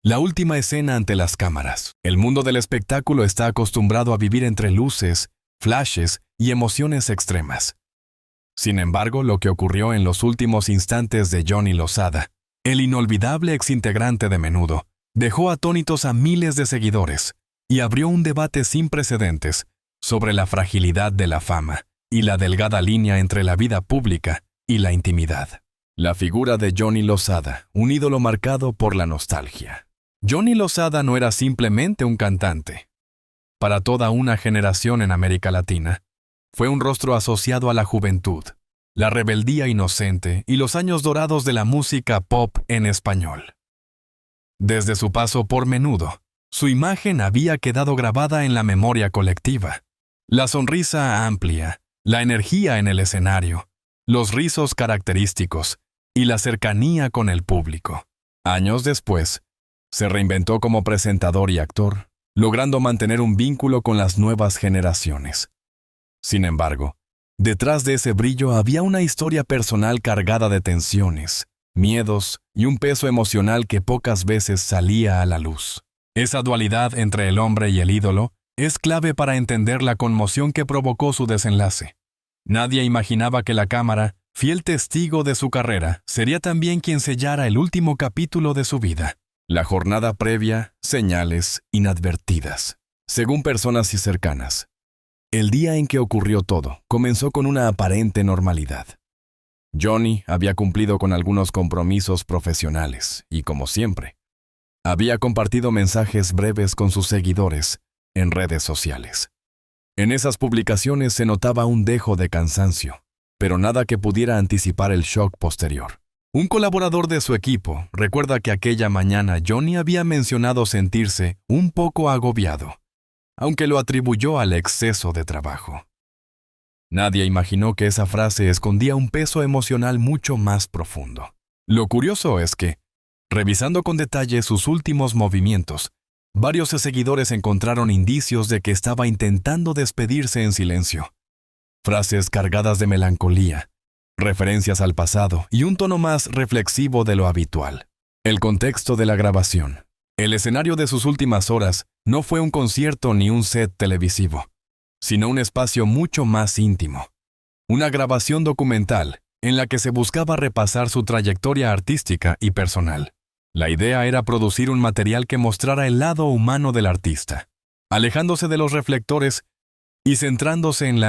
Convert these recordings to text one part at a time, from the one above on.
La última escena ante las cámaras. El mundo del espectáculo está acostumbrado a vivir entre luces, flashes y emociones extremas. Sin embargo, lo que ocurrió en los últimos instantes de Johnny Lozada, el inolvidable exintegrante de Menudo, dejó atónitos a miles de seguidores y abrió un debate sin precedentes sobre la fragilidad de la fama y la delgada línea entre la vida pública y la intimidad. La figura de Johnny Lozada, un ídolo marcado por la nostalgia. Johnny Lozada no era simplemente un cantante. Para toda una generación en América Latina, fue un rostro asociado a la juventud, la rebeldía inocente y los años dorados de la música pop en español. Desde su paso por Menudo, su imagen había quedado grabada en la memoria colectiva. La sonrisa amplia, la energía en el escenario, los rizos característicos y la cercanía con el público. Años después, se reinventó como presentador y actor, logrando mantener un vínculo con las nuevas generaciones. Sin embargo, detrás de ese brillo había una historia personal cargada de tensiones, miedos y un peso emocional que pocas veces salía a la luz. Esa dualidad entre el hombre y el ídolo es clave para entender la conmoción que provocó su desenlace. Nadie imaginaba que la cámara, fiel testigo de su carrera, sería también quien sellara el último capítulo de su vida. La jornada previa, señales inadvertidas. Según personas y cercanas, el día en que ocurrió todo comenzó con una aparente normalidad. Johnny había cumplido con algunos compromisos profesionales y, como siempre, había compartido mensajes breves con sus seguidores en redes sociales. En esas publicaciones se notaba un dejo de cansancio, pero nada que pudiera anticipar el shock posterior. Un colaborador de su equipo recuerda que aquella mañana Johnny había mencionado sentirse un poco agobiado, aunque lo atribuyó al exceso de trabajo. Nadie imaginó que esa frase escondía un peso emocional mucho más profundo. Lo curioso es que, revisando con detalle sus últimos movimientos, varios seguidores encontraron indicios de que estaba intentando despedirse en silencio. Frases cargadas de melancolía, referencias al pasado y un tono más reflexivo de lo habitual. El contexto de la grabación. El escenario de sus últimas horas no fue un concierto ni un set televisivo, sino un espacio mucho más íntimo. Una grabación documental en la que se buscaba repasar su trayectoria artística y personal. La idea era producir un material que mostrara el lado humano del artista, alejándose de los reflectores y centrándose en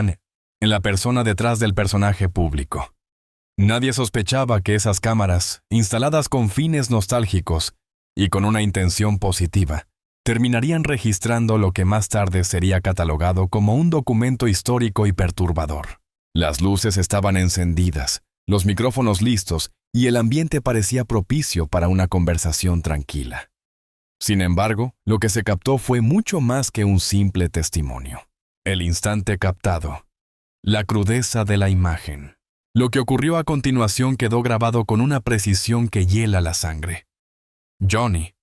la persona detrás del personaje público. Nadie sospechaba que esas cámaras, instaladas con fines nostálgicos y con una intención positiva, terminarían registrando lo que más tarde sería catalogado como un documento histórico y perturbador. Las luces estaban encendidas, los micrófonos listos y el ambiente parecía propicio para una conversación tranquila. Sin embargo, lo que se captó fue mucho más que un simple testimonio. El instante captado. La crudeza de la imagen. Lo que ocurrió a continuación quedó grabado con una precisión que hiela la sangre. Johnny,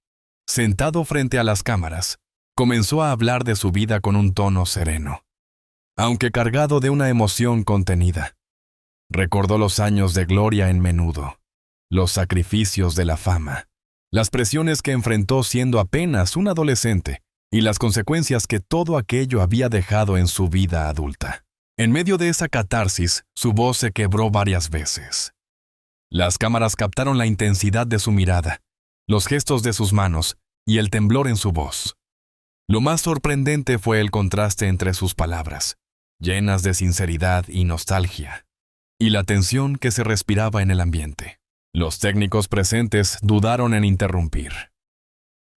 sentado frente a las cámaras, comenzó a hablar de su vida con un tono sereno, aunque cargado de una emoción contenida. Recordó los años de gloria en Menudo, los sacrificios de la fama, las presiones que enfrentó siendo apenas un adolescente y las consecuencias que todo aquello había dejado en su vida adulta. En medio de esa catarsis, su voz se quebró varias veces. Las cámaras captaron la intensidad de su mirada, los gestos de sus manos y el temblor en su voz. Lo más sorprendente fue el contraste entre sus palabras, llenas de sinceridad y nostalgia, y la tensión que se respiraba en el ambiente. Los técnicos presentes dudaron en interrumpir.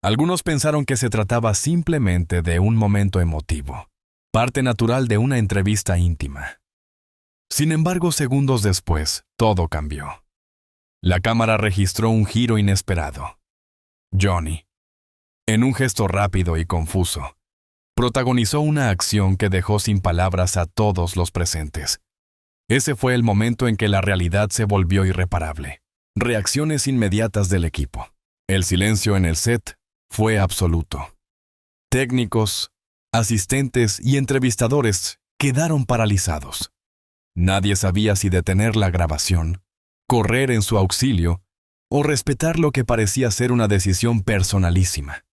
Algunos pensaron que se trataba simplemente de un momento emotivo, parte natural de una entrevista íntima. Sin embargo, segundos después, todo cambió. La cámara registró un giro inesperado. Johnny, en un gesto rápido y confuso, protagonizó una acción que dejó sin palabras a todos los presentes. Ese fue el momento en que la realidad se volvió irreparable. Reacciones inmediatas del equipo. El silencio en el set fue absoluto. Técnicos, asistentes y entrevistadores quedaron paralizados. Nadie sabía si detener la grabación, correr en su auxilio o respetar lo que parecía ser una decisión personalísima.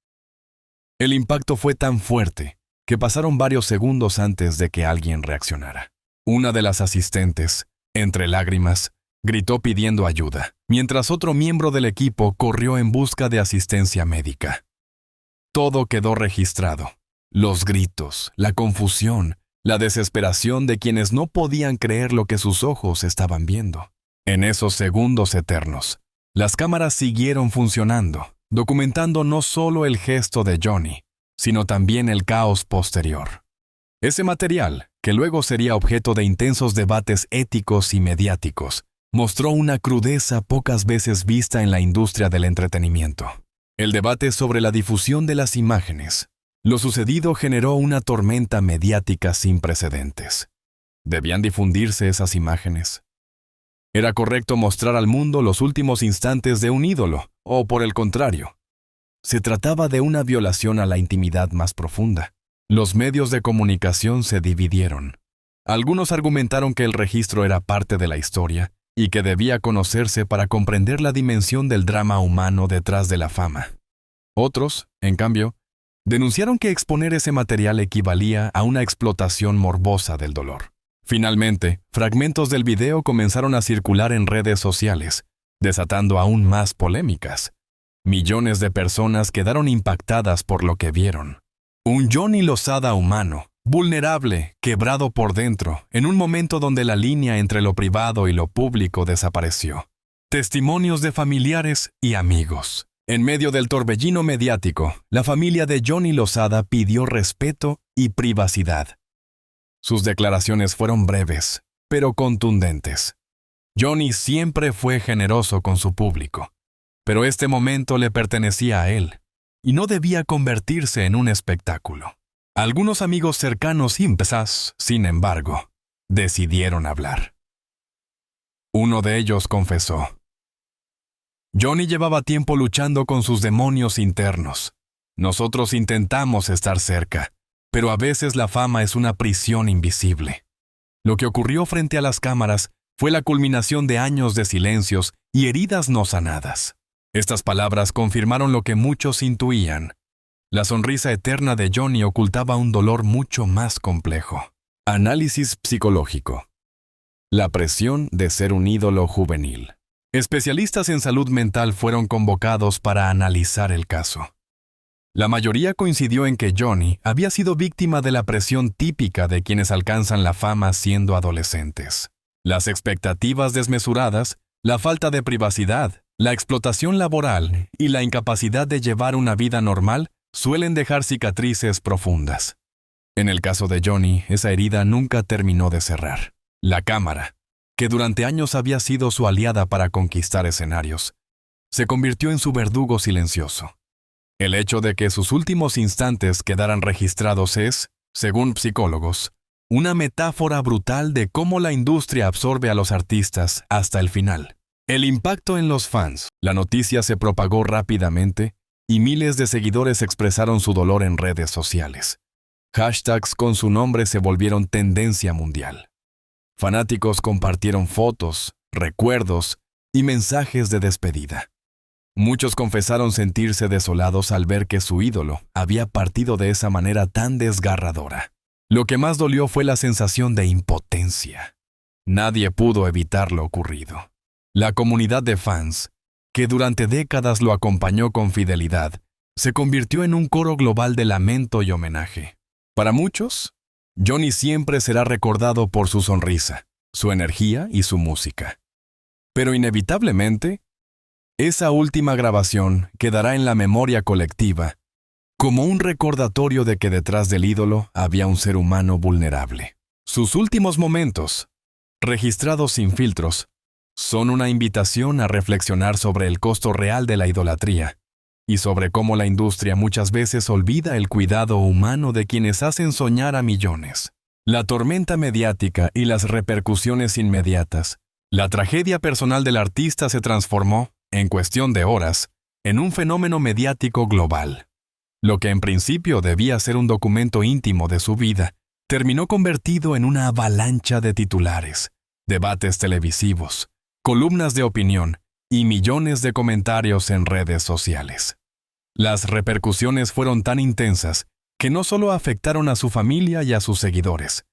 El impacto fue tan fuerte que pasaron varios segundos antes de que alguien reaccionara. Una de las asistentes, entre lágrimas, gritó pidiendo ayuda, mientras otro miembro del equipo corrió en busca de asistencia médica. Todo quedó registrado. Los gritos, la confusión, la desesperación de quienes no podían creer lo que sus ojos estaban viendo. En esos segundos eternos, las cámaras siguieron funcionando, documentando no solo el gesto de Johnny, sino también el caos posterior. Ese material, que luego sería objeto de intensos debates éticos y mediáticos, mostró una crudeza pocas veces vista en la industria del entretenimiento. El debate sobre la difusión de las imágenes. Lo sucedido generó una tormenta mediática sin precedentes. ¿Debían difundirse esas imágenes? ¿Era correcto mostrar al mundo los últimos instantes de un ídolo, o por el contrario? Se trataba de una violación a la intimidad más profunda. Los medios de comunicación se dividieron. Algunos argumentaron que el registro era parte de la historia y que debía conocerse para comprender la dimensión del drama humano detrás de la fama. Otros, en cambio, denunciaron que exponer ese material equivalía a una explotación morbosa del dolor. Finalmente, fragmentos del video comenzaron a circular en redes sociales, desatando aún más polémicas. Millones de personas quedaron impactadas por lo que vieron. Un Johnny Lozada humano, vulnerable, quebrado por dentro, en un momento donde la línea entre lo privado y lo público desapareció. Testimonios de familiares y amigos. En medio del torbellino mediático, la familia de Johnny Lozada pidió respeto y privacidad. Sus declaraciones fueron breves, pero contundentes. Johnny siempre fue generoso con su público, pero este momento le pertenecía a él, y no debía convertirse en un espectáculo. Algunos amigos cercanos y quizás, sin embargo, decidieron hablar. Uno de ellos confesó: Johnny llevaba tiempo luchando con sus demonios internos. Nosotros intentamos estar cerca, pero a veces la fama es una prisión invisible. Lo que ocurrió frente a las cámaras fue la culminación de años de silencios y heridas no sanadas. Estas palabras confirmaron lo que muchos intuían. La sonrisa eterna de Johnny ocultaba un dolor mucho más complejo. Análisis psicológico. La presión de ser un ídolo juvenil. Especialistas en salud mental fueron convocados para analizar el caso. La mayoría coincidió en que Johnny había sido víctima de la presión típica de quienes alcanzan la fama siendo adolescentes. Las expectativas desmesuradas, la falta de privacidad, la explotación laboral y la incapacidad de llevar una vida normal suelen dejar cicatrices profundas. En el caso de Johnny, esa herida nunca terminó de cerrar. La cámara, que durante años había sido su aliada para conquistar escenarios, se convirtió en su verdugo silencioso. El hecho de que sus últimos instantes quedaran registrados es, según psicólogos, una metáfora brutal de cómo la industria absorbe a los artistas hasta el final. El impacto en los fans. La noticia se propagó rápidamente y miles de seguidores expresaron su dolor en redes sociales. Hashtags con su nombre se volvieron tendencia mundial. Fanáticos compartieron fotos, recuerdos y mensajes de despedida. Muchos confesaron sentirse desolados al ver que su ídolo había partido de esa manera tan desgarradora. Lo que más dolió fue la sensación de impotencia. Nadie pudo evitar lo ocurrido. La comunidad de fans, que durante décadas lo acompañó con fidelidad, se convirtió en un coro global de lamento y homenaje. Para muchos, Johnny siempre será recordado por su sonrisa, su energía y su música. Pero inevitablemente, esa última grabación quedará en la memoria colectiva como un recordatorio de que detrás del ídolo había un ser humano vulnerable. Sus últimos momentos, registrados sin filtros, son una invitación a reflexionar sobre el costo real de la idolatría y sobre cómo la industria muchas veces olvida el cuidado humano de quienes hacen soñar a millones. La tormenta mediática y las repercusiones inmediatas. La tragedia personal del artista se transformó, en cuestión de horas, en un fenómeno mediático global. Lo que en principio debía ser un documento íntimo de su vida, terminó convertido en una avalancha de titulares, debates televisivos, columnas de opinión y millones de comentarios en redes sociales. Las repercusiones fueron tan intensas que no solo afectaron a su familia y a sus seguidores,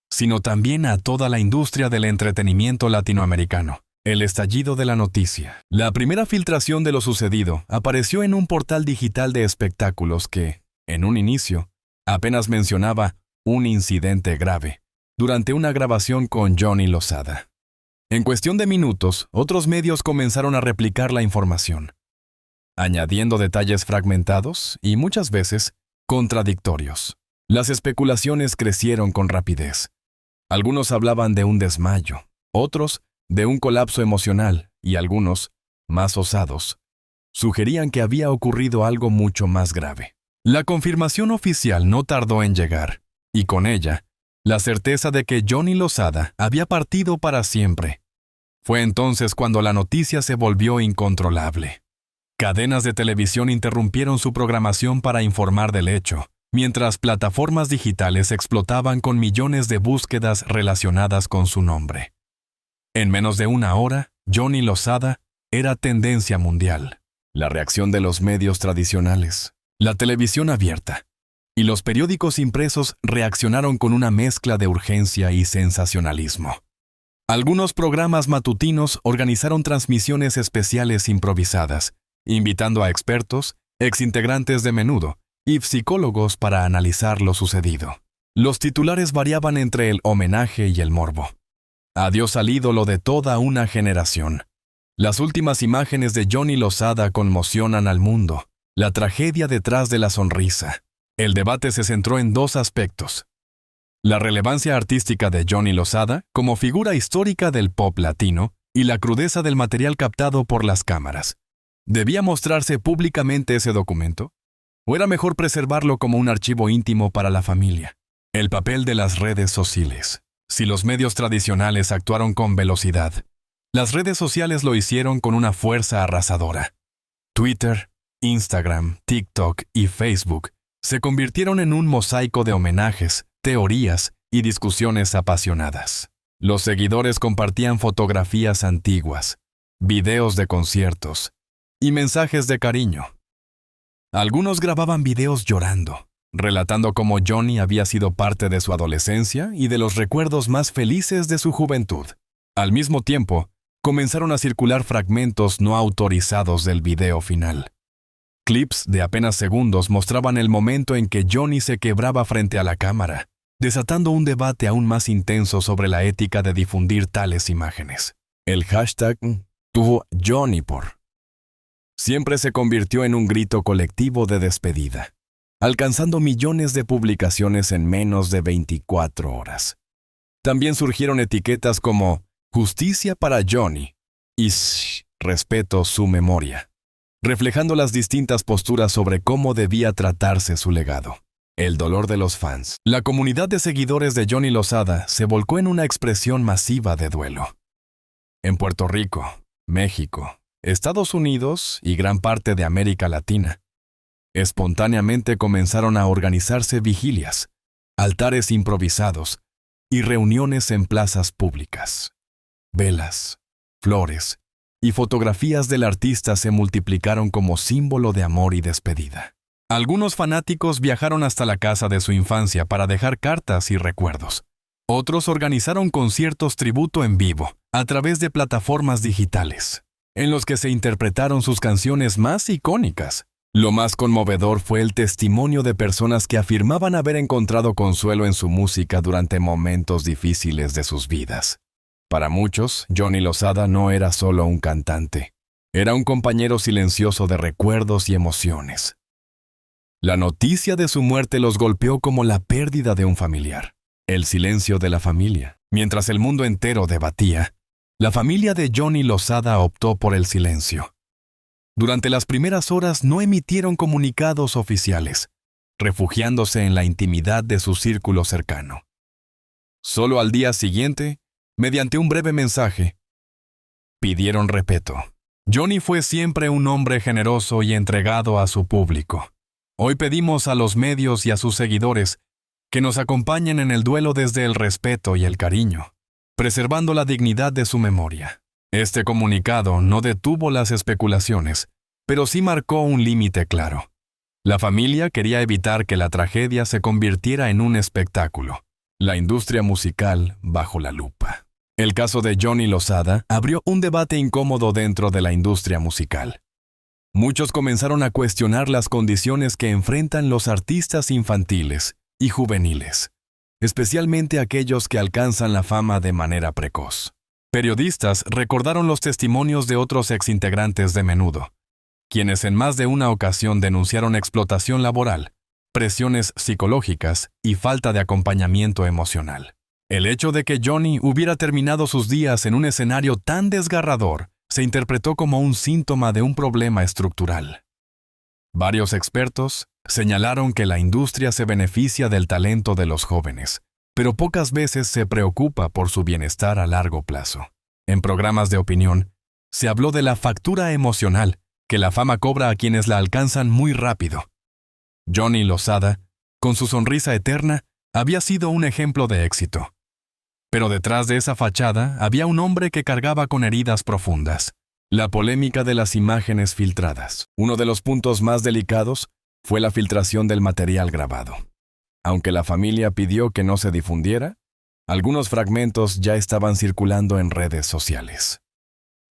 sino también a toda la industria del entretenimiento latinoamericano. El estallido de la noticia. La primera filtración de lo sucedido apareció en un portal digital de espectáculos que, en un inicio, apenas mencionaba un incidente grave durante una grabación con Johnny Lozada. En cuestión de minutos, otros medios comenzaron a replicar la información, añadiendo detalles fragmentados y muchas veces contradictorios. Las especulaciones crecieron con rapidez. Algunos hablaban de un desmayo, otros de un colapso emocional y algunos, más osados, sugerían que había ocurrido algo mucho más grave. La confirmación oficial no tardó en llegar, y con ella, la certeza de que Johnny Lozada había partido para siempre. Fue entonces cuando la noticia se volvió incontrolable. Cadenas de televisión interrumpieron su programación para informar del hecho, mientras plataformas digitales explotaban con millones de búsquedas relacionadas con su nombre. En menos de una hora, Johnny Lozada era tendencia mundial. La reacción de los medios tradicionales, la televisión abierta y los periódicos impresos reaccionaron con una mezcla de urgencia y sensacionalismo. Algunos programas matutinos organizaron transmisiones especiales improvisadas, invitando a expertos, exintegrantes de Menudo y psicólogos para analizar lo sucedido. Los titulares variaban entre el homenaje y el morbo. Adiós al ídolo de toda una generación. Las últimas imágenes de Johnny Lozada conmocionan al mundo. La tragedia detrás de la sonrisa. El debate se centró en dos aspectos. La relevancia artística de Johnny Lozada como figura histórica del pop latino y la crudeza del material captado por las cámaras. ¿Debía mostrarse públicamente ese documento? ¿O era mejor preservarlo como un archivo íntimo para la familia? El papel de las redes sociales. Si los medios tradicionales actuaron con velocidad, las redes sociales lo hicieron con una fuerza arrasadora. Twitter, Instagram, TikTok y Facebook se convirtieron en un mosaico de homenajes, teorías y discusiones apasionadas. Los seguidores compartían fotografías antiguas, videos de conciertos y mensajes de cariño. Algunos grababan videos llorando, relatando cómo Johnny había sido parte de su adolescencia y de los recuerdos más felices de su juventud. Al mismo tiempo, comenzaron a circular fragmentos no autorizados del video final. Clips de apenas segundos mostraban el momento en que Johnny se quebraba frente a la cámara, desatando un debate aún más intenso sobre la ética de difundir tales imágenes. El hashtag tuvo Johnny por. Siempre se convirtió en un grito colectivo de despedida, alcanzando millones de publicaciones en menos de 24 horas. También surgieron etiquetas como Justicia para Johnny y Respeto su memoria, reflejando las distintas posturas sobre cómo debía tratarse su legado. El dolor de los fans. La comunidad de seguidores de Johnny Lozada se volcó en una expresión masiva de duelo. En Puerto Rico, México, Estados Unidos y gran parte de América Latina, espontáneamente comenzaron a organizarse vigilias, altares improvisados y reuniones en plazas públicas. Velas, flores y fotografías del artista se multiplicaron como símbolo de amor y despedida. Algunos fanáticos viajaron hasta la casa de su infancia para dejar cartas y recuerdos. Otros organizaron conciertos tributo en vivo, a través de plataformas digitales, en los que se interpretaron sus canciones más icónicas. Lo más conmovedor fue el testimonio de personas que afirmaban haber encontrado consuelo en su música durante momentos difíciles de sus vidas. Para muchos, Johnny Lozada no era solo un cantante, era un compañero silencioso de recuerdos y emociones. La noticia de su muerte los golpeó como la pérdida de un familiar. El silencio de la familia. Mientras el mundo entero debatía, la familia de Johnny Lozada optó por el silencio. Durante las primeras horas no emitieron comunicados oficiales, refugiándose en la intimidad de su círculo cercano. Solo al día siguiente, mediante un breve mensaje, pidieron respeto. Johnny fue siempre un hombre generoso y entregado a su público. Hoy pedimos a los medios y a sus seguidores que nos acompañen en el duelo desde el respeto y el cariño, preservando la dignidad de su memoria. Este comunicado no detuvo las especulaciones, pero sí marcó un límite claro. La familia quería evitar que la tragedia se convirtiera en un espectáculo. La industria musical bajo la lupa. El caso de Johnny Lozada abrió un debate incómodo dentro de la industria musical. Muchos comenzaron a cuestionar las condiciones que enfrentan los artistas infantiles y juveniles, especialmente aquellos que alcanzan la fama de manera precoz. Periodistas recordaron los testimonios de otros exintegrantes de Menudo, quienes en más de una ocasión denunciaron explotación laboral, presiones psicológicas y falta de acompañamiento emocional. El hecho de que Johnny hubiera terminado sus días en un escenario tan desgarrador se interpretó como un síntoma de un problema estructural. Varios expertos señalaron que la industria se beneficia del talento de los jóvenes, pero pocas veces se preocupa por su bienestar a largo plazo. En programas de opinión, se habló de la factura emocional que la fama cobra a quienes la alcanzan muy rápido. Johnny Lozada, con su sonrisa eterna, había sido un ejemplo de éxito. Pero detrás de esa fachada había un hombre que cargaba con heridas profundas. La polémica de las imágenes filtradas. Uno de los puntos más delicados fue la filtración del material grabado. Aunque la familia pidió que no se difundiera, algunos fragmentos ya estaban circulando en redes sociales.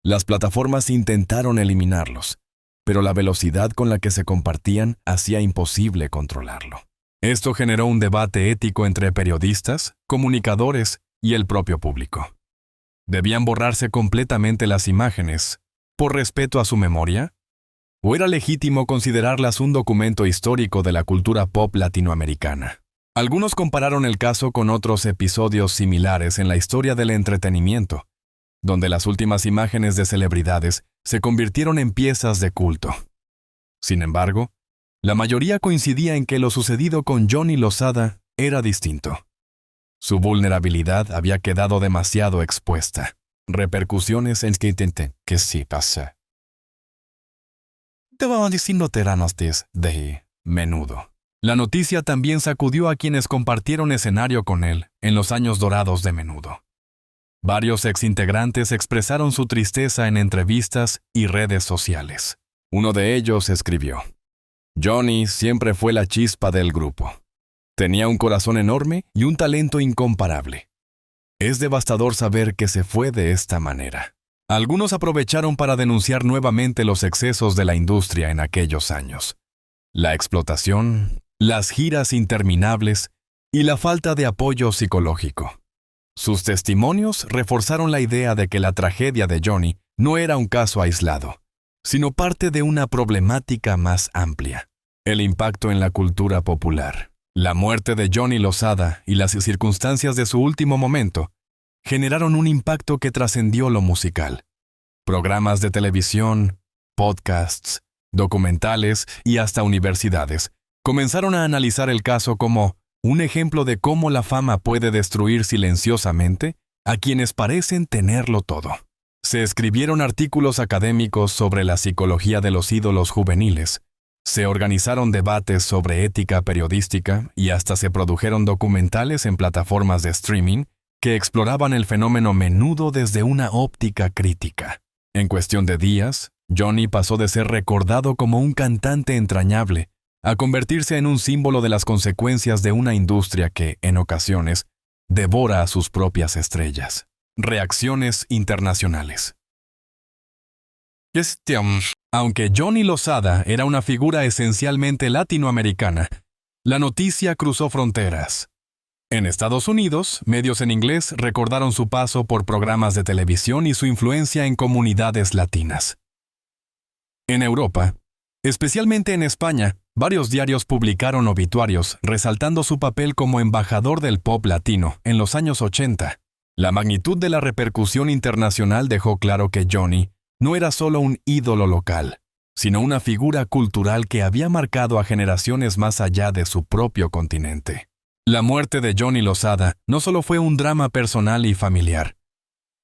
Las plataformas intentaron eliminarlos, pero la velocidad con la que se compartían hacía imposible controlarlo. Esto generó un debate ético entre periodistas, comunicadores y el propio público. ¿Debían borrarse completamente las imágenes por respeto a su memoria? ¿O era legítimo considerarlas un documento histórico de la cultura pop latinoamericana? Algunos compararon el caso con otros episodios similares en la historia del entretenimiento, donde las últimas imágenes de celebridades se convirtieron en piezas de culto. Sin embargo, la mayoría coincidía en que lo sucedido con Johnny Lozada era distinto. Su vulnerabilidad había quedado demasiado expuesta. Repercusiones en que intenté que sí pasa. Te vamos diciendo teranos de Menudo. La noticia también sacudió a quienes compartieron escenario con él en los años dorados de Menudo. Varios exintegrantes expresaron su tristeza en entrevistas y redes sociales. Uno de ellos escribió: Johnny siempre fue la chispa del grupo. Tenía un corazón enorme y un talento incomparable. Es devastador saber que se fue de esta manera. Algunos aprovecharon para denunciar nuevamente los excesos de la industria en aquellos años. La explotación, las giras interminables y la falta de apoyo psicológico. Sus testimonios reforzaron la idea de que la tragedia de Johnny no era un caso aislado, sino parte de una problemática más amplia. El impacto en la cultura popular. La muerte de Johnny Lozada y las circunstancias de su último momento generaron un impacto que trascendió lo musical. Programas de televisión, podcasts, documentales y hasta universidades comenzaron a analizar el caso como un ejemplo de cómo la fama puede destruir silenciosamente a quienes parecen tenerlo todo. Se escribieron artículos académicos sobre la psicología de los ídolos juveniles. Se organizaron debates sobre ética periodística y hasta se produjeron documentales en plataformas de streaming que exploraban el fenómeno Menudo desde una óptica crítica. En cuestión de días, Johnny pasó de ser recordado como un cantante entrañable a convertirse en un símbolo de las consecuencias de una industria que, en ocasiones, devora a sus propias estrellas. Reacciones internacionales. Aunque Johnny Lozada era una figura esencialmente latinoamericana, la noticia cruzó fronteras. En Estados Unidos, medios en inglés recordaron su paso por programas de televisión y su influencia en comunidades latinas. En Europa, especialmente en España, varios diarios publicaron obituarios resaltando su papel como embajador del pop latino en los años 80. La magnitud de la repercusión internacional dejó claro que Johnny no era solo un ídolo local, sino una figura cultural que había marcado a generaciones más allá de su propio continente. La muerte de Johnny Lozada no solo fue un drama personal y familiar,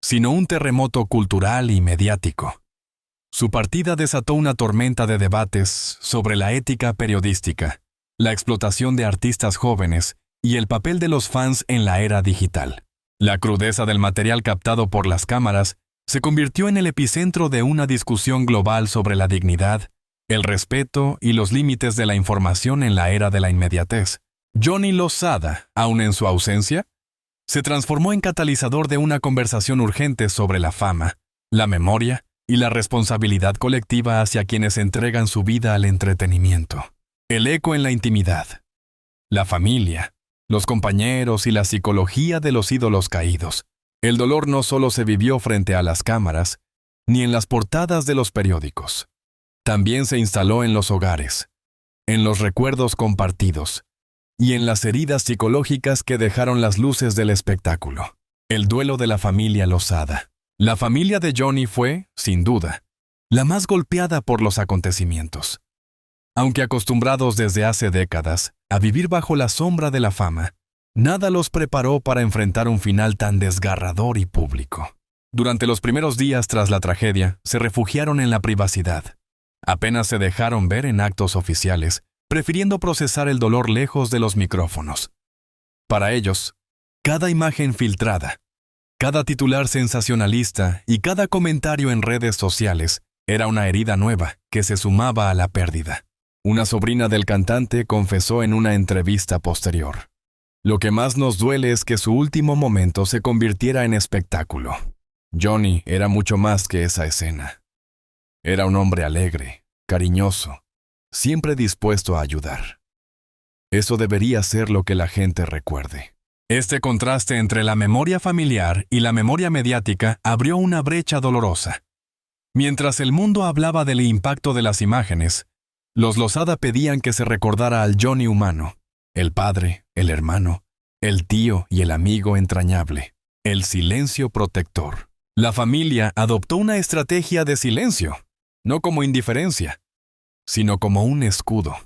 sino un terremoto cultural y mediático. Su partida desató una tormenta de debates sobre la ética periodística, la explotación de artistas jóvenes y el papel de los fans en la era digital. La crudeza del material captado por las cámaras se convirtió en el epicentro de una discusión global sobre la dignidad, el respeto y los límites de la información en la era de la inmediatez. Johnny Lozada, aun en su ausencia, se transformó en catalizador de una conversación urgente sobre la fama, la memoria y la responsabilidad colectiva hacia quienes entregan su vida al entretenimiento. El eco en la intimidad, la familia, los compañeros y la psicología de los ídolos caídos. El dolor no solo se vivió frente a las cámaras, ni en las portadas de los periódicos. También se instaló en los hogares, en los recuerdos compartidos y en las heridas psicológicas que dejaron las luces del espectáculo. El duelo de la familia Lozada. La familia de Johnny fue, sin duda, la más golpeada por los acontecimientos. Aunque acostumbrados desde hace décadas a vivir bajo la sombra de la fama, nada los preparó para enfrentar un final tan desgarrador y público. Durante los primeros días tras la tragedia, se refugiaron en la privacidad. Apenas se dejaron ver en actos oficiales, prefiriendo procesar el dolor lejos de los micrófonos. Para ellos, cada imagen filtrada, cada titular sensacionalista y cada comentario en redes sociales era una herida nueva que se sumaba a la pérdida. Una sobrina del cantante confesó en una entrevista posterior: "Lo que más nos duele es que su último momento se convirtiera en espectáculo. Johnny era mucho más que esa escena. Era un hombre alegre, cariñoso, siempre dispuesto a ayudar. Eso debería ser lo que la gente recuerde". Este contraste entre la memoria familiar y la memoria mediática abrió una brecha dolorosa. Mientras el mundo hablaba del impacto de las imágenes, los Lozada pedían que se recordara al Johnny humano, el padre, el hermano, el tío y el amigo entrañable, el silencio protector. La familia adoptó una estrategia de silencio, no como indiferencia, sino como un escudo.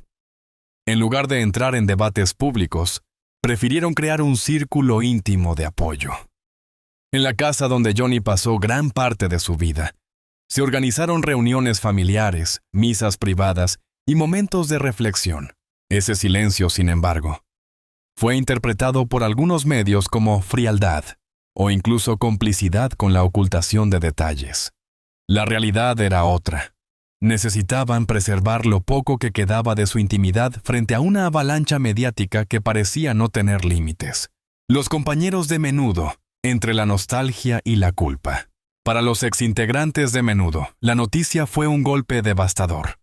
En lugar de entrar en debates públicos, prefirieron crear un círculo íntimo de apoyo. En la casa donde Johnny pasó gran parte de su vida, se organizaron reuniones familiares, misas privadas y momentos de reflexión. Ese silencio, sin embargo, fue interpretado por algunos medios como frialdad o incluso complicidad con la ocultación de detalles. La realidad era otra. Necesitaban preservar lo poco que quedaba de su intimidad frente a una avalancha mediática que parecía no tener límites. Los compañeros de Menudo, entre la nostalgia y la culpa. Para los exintegrantes de Menudo, la noticia fue un golpe devastador.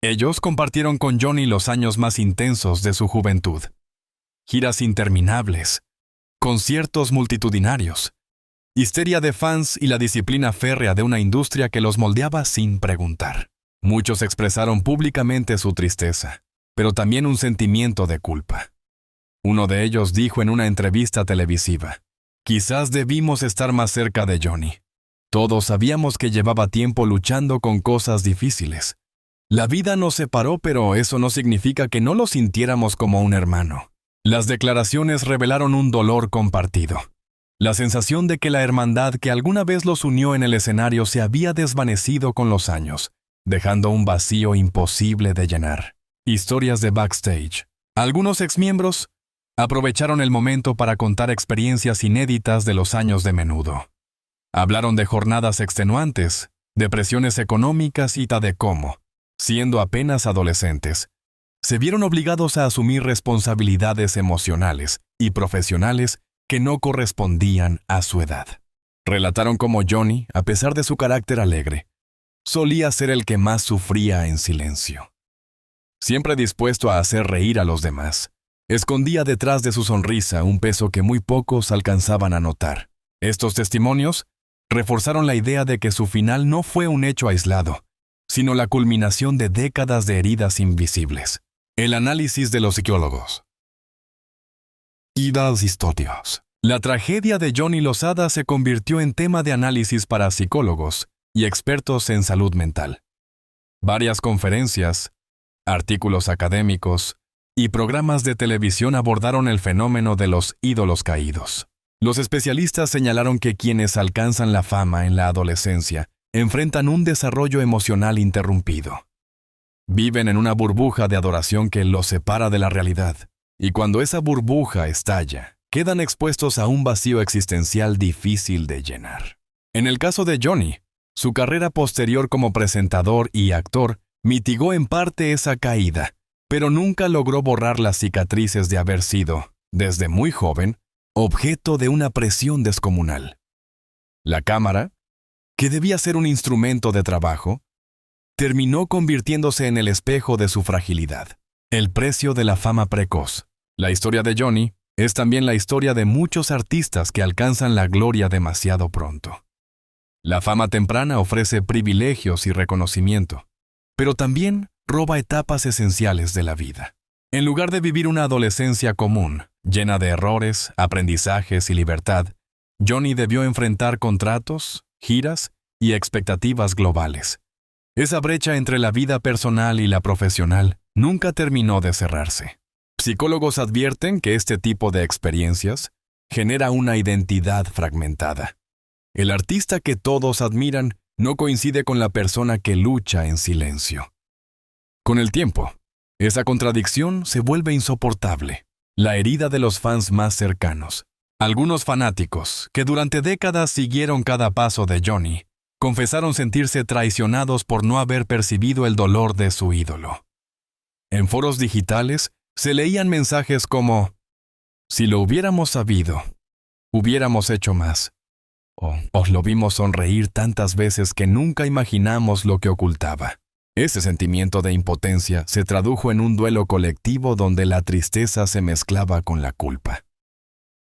Ellos compartieron con Johnny los años más intensos de su juventud. Giras interminables, conciertos multitudinarios, histeria de fans y la disciplina férrea de una industria que los moldeaba sin preguntar. Muchos expresaron públicamente su tristeza, pero también un sentimiento de culpa. Uno de ellos dijo en una entrevista televisiva: "Quizás debimos estar más cerca de Johnny. Todos sabíamos que llevaba tiempo luchando con cosas difíciles. La vida nos separó, pero eso no significa que no lo sintiéramos como un hermano". Las declaraciones revelaron un dolor compartido. La sensación de que la hermandad que alguna vez los unió en el escenario se había desvanecido con los años, dejando un vacío imposible de llenar. Historias de backstage. Algunos exmiembros aprovecharon el momento para contar experiencias inéditas de los años de Menudo. Hablaron de jornadas extenuantes, de presiones económicas y de cómo, siendo apenas adolescentes, se vieron obligados a asumir responsabilidades emocionales y profesionales que no correspondían a su edad. Relataron cómo Johnny, a pesar de su carácter alegre, solía ser el que más sufría en silencio. Siempre dispuesto a hacer reír a los demás, escondía detrás de su sonrisa un peso que muy pocos alcanzaban a notar. Estos testimonios reforzaron la idea de que su final no fue un hecho aislado, sino la culminación de décadas de heridas invisibles. El análisis de los psicólogos. Y las historias. La tragedia de Johnny Lozada se convirtió en tema de análisis para psicólogos y expertos en salud mental. Varias conferencias, artículos académicos y programas de televisión abordaron el fenómeno de los ídolos caídos. Los especialistas señalaron que quienes alcanzan la fama en la adolescencia enfrentan un desarrollo emocional interrumpido. Viven en una burbuja de adoración que los separa de la realidad, y cuando esa burbuja estalla, quedan expuestos a un vacío existencial difícil de llenar. En el caso de Johnny, su carrera posterior como presentador y actor mitigó en parte esa caída, pero nunca logró borrar las cicatrices de haber sido, desde muy joven, objeto de una presión descomunal. La cámara, que debía ser un instrumento de trabajo, terminó convirtiéndose en el espejo de su fragilidad. El precio de la fama precoz. La historia de Johnny es también la historia de muchos artistas que alcanzan la gloria demasiado pronto. La fama temprana ofrece privilegios y reconocimiento, pero también roba etapas esenciales de la vida. En lugar de vivir una adolescencia común, llena de errores, aprendizajes y libertad, Johnny debió enfrentar contratos, giras y expectativas globales. Esa brecha entre la vida personal y la profesional nunca terminó de cerrarse. Psicólogos advierten que este tipo de experiencias genera una identidad fragmentada. El artista que todos admiran no coincide con la persona que lucha en silencio. Con el tiempo, esa contradicción se vuelve insoportable. La herida de los fans más cercanos. Algunos fanáticos, que durante décadas siguieron cada paso de Johnny, confesaron sentirse traicionados por no haber percibido el dolor de su ídolo. En foros digitales se leían mensajes como: «Si lo hubiéramos sabido, hubiéramos hecho más». O «Os lo vimos sonreír tantas veces que nunca imaginamos lo que ocultaba». Ese sentimiento de impotencia se tradujo en un duelo colectivo donde la tristeza se mezclaba con la culpa.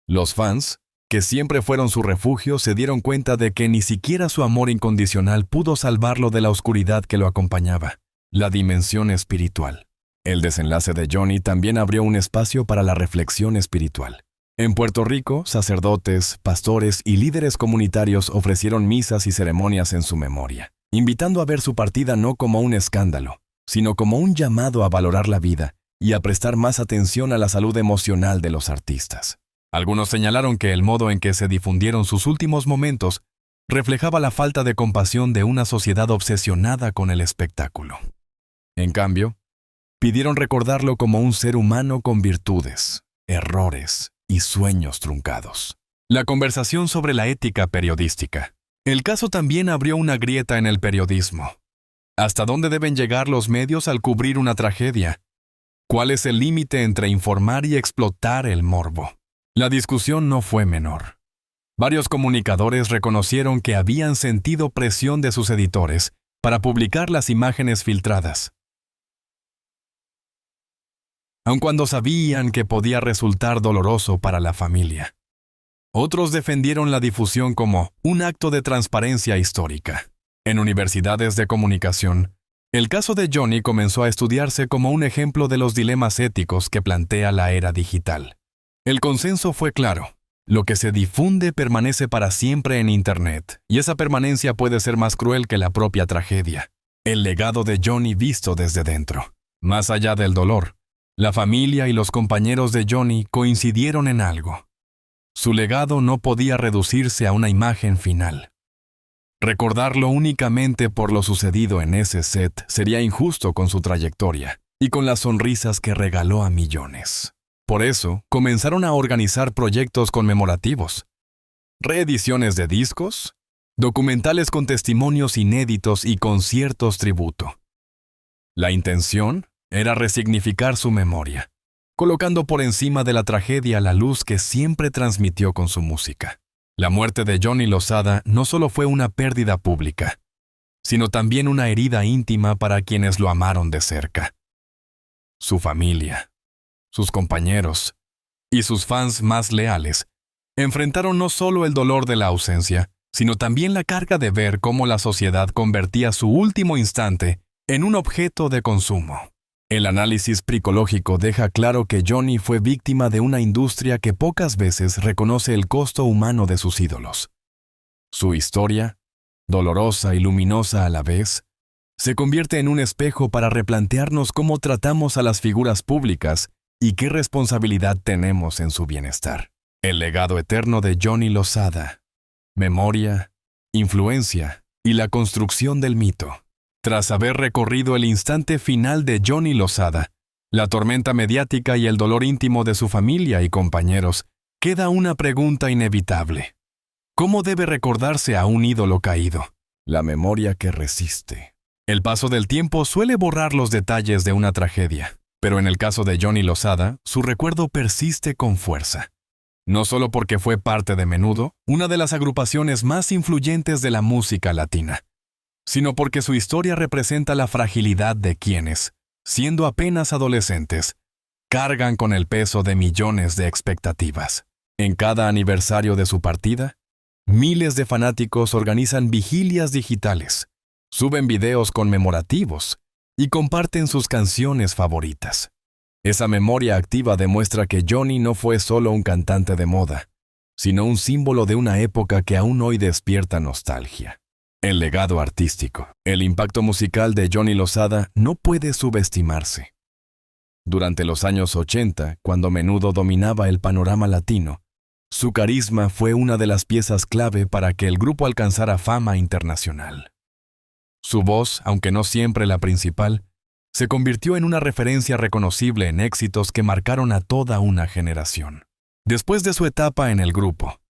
Los fans, que siempre fueron su refugio, se dieron cuenta de que ni siquiera su amor incondicional pudo salvarlo de la oscuridad que lo acompañaba, la dimensión espiritual. El desenlace de Johnny también abrió un espacio para la reflexión espiritual. En Puerto Rico, sacerdotes, pastores y líderes comunitarios ofrecieron misas y ceremonias en su memoria, invitando a ver su partida no como un escándalo, sino como un llamado a valorar la vida y a prestar más atención a la salud emocional de los artistas. Algunos señalaron que el modo en que se difundieron sus últimos momentos reflejaba la falta de compasión de una sociedad obsesionada con el espectáculo. En cambio, pidieron recordarlo como un ser humano con virtudes, errores y sueños truncados. La conversación sobre la ética periodística. El caso también abrió una grieta en el periodismo. ¿Hasta dónde deben llegar los medios al cubrir una tragedia? ¿Cuál es el límite entre informar y explotar el morbo? La discusión no fue menor. Varios comunicadores reconocieron que habían sentido presión de sus editores para publicar las imágenes filtradas, aun cuando sabían que podía resultar doloroso para la familia. Otros defendieron la difusión como un acto de transparencia histórica. En universidades de comunicación, el caso de Johnny comenzó a estudiarse como un ejemplo de los dilemas éticos que plantea la era digital. El consenso fue claro: lo que se difunde permanece para siempre en Internet, y esa permanencia puede ser más cruel que la propia tragedia. El legado de Johnny visto desde dentro. Más allá del dolor, la familia y los compañeros de Johnny coincidieron en algo. Su legado no podía reducirse a una imagen final. Recordarlo únicamente por lo sucedido en ese set sería injusto con su trayectoria y con las sonrisas que regaló a millones. Por eso, comenzaron a organizar proyectos conmemorativos, reediciones de discos, documentales con testimonios inéditos y conciertos tributo. La intención era resignificar su memoria, colocando por encima de la tragedia la luz que siempre transmitió con su música. La muerte de Johnny Lozada no solo fue una pérdida pública, sino también una herida íntima para quienes lo amaron de cerca. Su familia, sus compañeros y sus fans más leales enfrentaron no solo el dolor de la ausencia, sino también la carga de ver cómo la sociedad convertía su último instante en un objeto de consumo. El análisis psicológico deja claro que Johnny fue víctima de una industria que pocas veces reconoce el costo humano de sus ídolos. Su historia, dolorosa y luminosa a la vez, se convierte en un espejo para replantearnos cómo tratamos a las figuras públicas y qué responsabilidad tenemos en su bienestar. El legado eterno de Johnny Lozada: memoria, influencia y la construcción del mito. Tras haber recorrido el instante final de Johnny Lozada, la tormenta mediática y el dolor íntimo de su familia y compañeros, queda una pregunta inevitable. ¿Cómo debe recordarse a un ídolo caído? La memoria que resiste. El paso del tiempo suele borrar los detalles de una tragedia, pero en el caso de Johnny Lozada, su recuerdo persiste con fuerza. No solo porque fue parte de Menudo, una de las agrupaciones más influyentes de la música latina, sino porque su historia representa la fragilidad de quienes, siendo apenas adolescentes, cargan con el peso de millones de expectativas. En cada aniversario de su partida, miles de fanáticos organizan vigilias digitales, suben videos conmemorativos y comparten sus canciones favoritas. Esa memoria activa demuestra que Johnny no fue solo un cantante de moda, sino un símbolo de una época que aún hoy despierta nostalgia. El legado artístico. El impacto musical de Johnny Lozada no puede subestimarse. Durante los años 80, cuando Menudo dominaba el panorama latino, su carisma fue una de las piezas clave para que el grupo alcanzara fama internacional. Su voz, aunque no siempre la principal, se convirtió en una referencia reconocible en éxitos que marcaron a toda una generación. Después de su etapa en el grupo,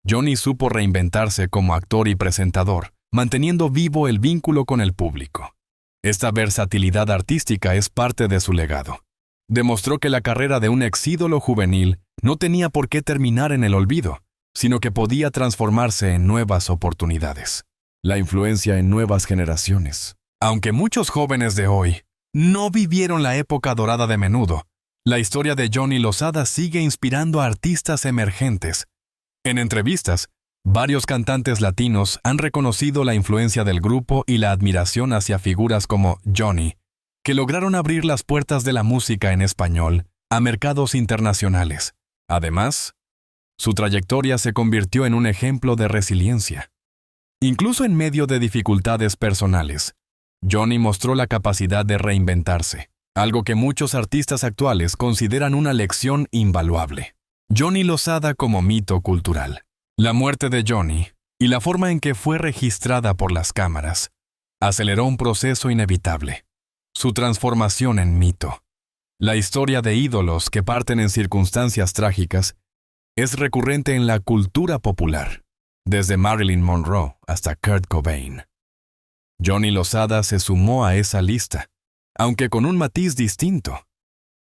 Johnny supo reinventarse como actor y presentador, manteniendo vivo el vínculo con el público. Esta versatilidad artística es parte de su legado. Demostró que la carrera de un exídolo juvenil no tenía por qué terminar en el olvido, sino que podía transformarse en nuevas oportunidades. La influencia en nuevas generaciones. Aunque muchos jóvenes de hoy no vivieron la época dorada de Menudo, la historia de Johnny Lozada sigue inspirando a artistas emergentes. En entrevistas, varios cantantes latinos han reconocido la influencia del grupo y la admiración hacia figuras como Johnny, que lograron abrir las puertas de la música en español a mercados internacionales. Además, su trayectoria se convirtió en un ejemplo de resiliencia. Incluso en medio de dificultades personales, Johnny mostró la capacidad de reinventarse, algo que muchos artistas actuales consideran una lección invaluable. Johnny Lozada como mito cultural. La muerte de Johnny y la forma en que fue registrada por las cámaras aceleró un proceso inevitable: su transformación en mito. La historia de ídolos que parten en circunstancias trágicas es recurrente en la cultura popular, desde Marilyn Monroe hasta Kurt Cobain. Johnny Lozada se sumó a esa lista, aunque con un matiz distinto.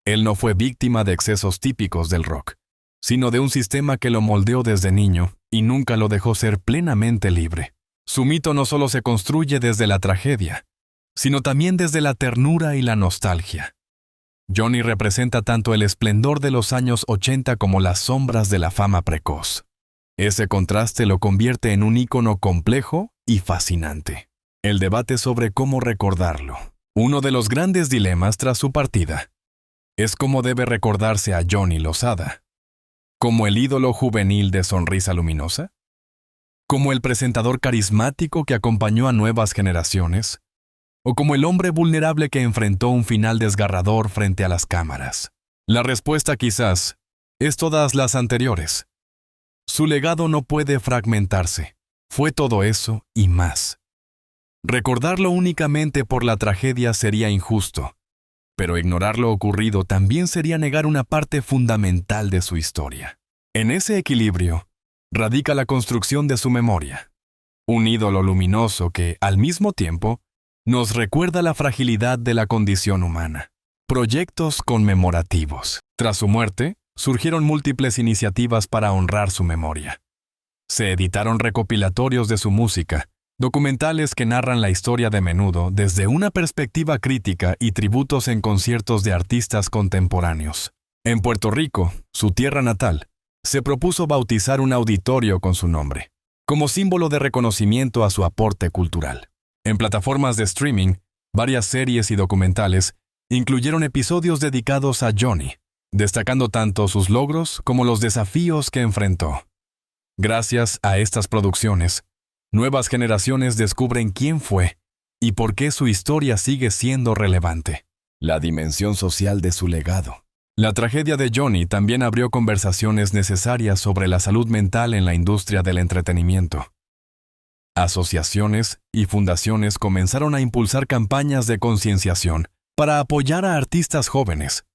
Él no fue víctima de excesos típicos del rock, sino de un sistema que lo moldeó desde niño y nunca lo dejó ser plenamente libre. Su mito no solo se construye desde la tragedia, sino también desde la ternura y la nostalgia. Johnny representa tanto el esplendor de los años 80 como las sombras de la fama precoz. Ese contraste lo convierte en un ícono complejo y fascinante. El debate sobre cómo recordarlo. Uno de los grandes dilemas tras su partida es cómo debe recordarse a Johnny Lozada. ¿Como el ídolo juvenil de Sonrisa Luminosa? ¿Como el presentador carismático que acompañó a nuevas generaciones? ¿O como el hombre vulnerable que enfrentó un final desgarrador frente a las cámaras? La respuesta quizás es todas las anteriores. Su legado no puede fragmentarse. Fue todo eso y más. Recordarlo únicamente por la tragedia sería injusto, pero ignorar lo ocurrido también sería negar una parte fundamental de su historia. En ese equilibrio radica la construcción de su memoria. Un ídolo luminoso que, al mismo tiempo, nos recuerda la fragilidad de la condición humana. Proyectos conmemorativos. Tras su muerte, surgieron múltiples iniciativas para honrar su memoria. Se editaron recopilatorios de su música, documentales que narran la historia de Menudo desde una perspectiva crítica y tributos en conciertos de artistas contemporáneos. En Puerto Rico, su tierra natal, se propuso bautizar un auditorio con su nombre, como símbolo de reconocimiento a su aporte cultural. En plataformas de streaming, varias series y documentales incluyeron episodios dedicados a Johnny, destacando tanto sus logros como los desafíos que enfrentó. Gracias a estas producciones, nuevas generaciones descubren quién fue y por qué su historia sigue siendo relevante. La dimensión social de su legado. La tragedia de Johnny también abrió conversaciones necesarias sobre la salud mental en la industria del entretenimiento. Asociaciones y fundaciones comenzaron a impulsar campañas de concienciación para apoyar a artistas jóvenes,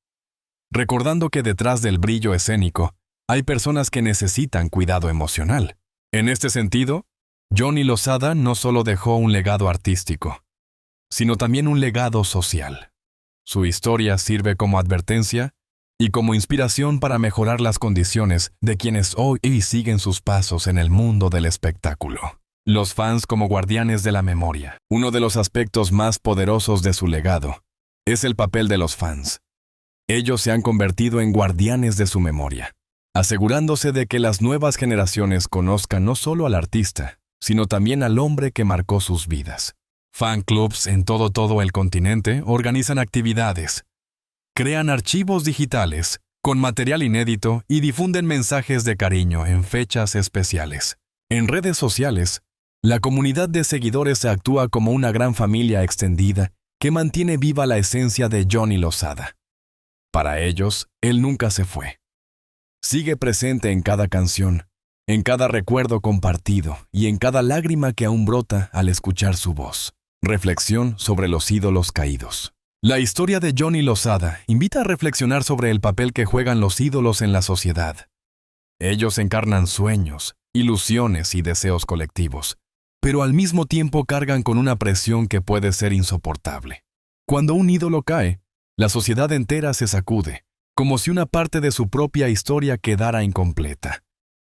recordando que detrás del brillo escénico hay personas que necesitan cuidado emocional. En este sentido, Johnny Lozada no solo dejó un legado artístico, sino también un legado social. Su historia sirve como advertencia y como inspiración para mejorar las condiciones de quienes hoy siguen sus pasos en el mundo del espectáculo. Los fans como guardianes de la memoria. Uno de los aspectos más poderosos de su legado es el papel de los fans. Ellos se han convertido en guardianes de su memoria, asegurándose de que las nuevas generaciones conozcan no solo al artista, sino también al hombre que marcó sus vidas. Fan clubs en todo el continente organizan actividades, crean archivos digitales con material inédito y difunden mensajes de cariño en fechas especiales. En redes sociales, la comunidad de seguidores actúa como una gran familia extendida que mantiene viva la esencia de Johnny Lozada. Para ellos, él nunca se fue. Sigue presente en cada canción, en cada recuerdo compartido y en cada lágrima que aún brota al escuchar su voz. Reflexión sobre los ídolos caídos. La historia de Johnny Lozada invita a reflexionar sobre el papel que juegan los ídolos en la sociedad. Ellos encarnan sueños, ilusiones y deseos colectivos, pero al mismo tiempo cargan con una presión que puede ser insoportable. Cuando un ídolo cae, la sociedad entera se sacude, como si una parte de su propia historia quedara incompleta.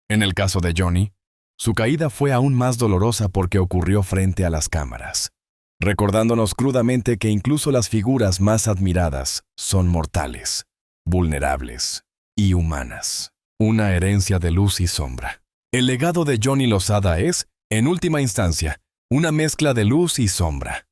En el caso de Johnny, su caída fue aún más dolorosa porque ocurrió frente a las cámaras, recordándonos crudamente que incluso las figuras más admiradas son mortales, vulnerables y humanas. Una herencia de luz y sombra. El legado de Johnny Lozada es, en última instancia, una mezcla de luz y sombra.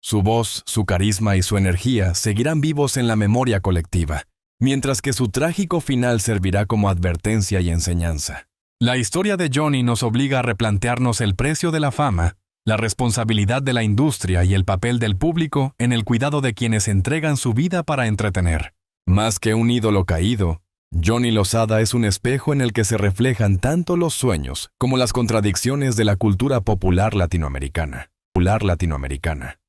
Su voz, su carisma y su energía seguirán vivos en la memoria colectiva, mientras que su trágico final servirá como advertencia y enseñanza. La historia de Johnny nos obliga a replantearnos el precio de la fama, la responsabilidad de la industria y el papel del público en el cuidado de quienes entregan su vida para entretener. Más que un ídolo caído, Johnny Lozada es un espejo en el que se reflejan tanto los sueños como las contradicciones de la cultura popular latinoamericana. Popular latinoamericana.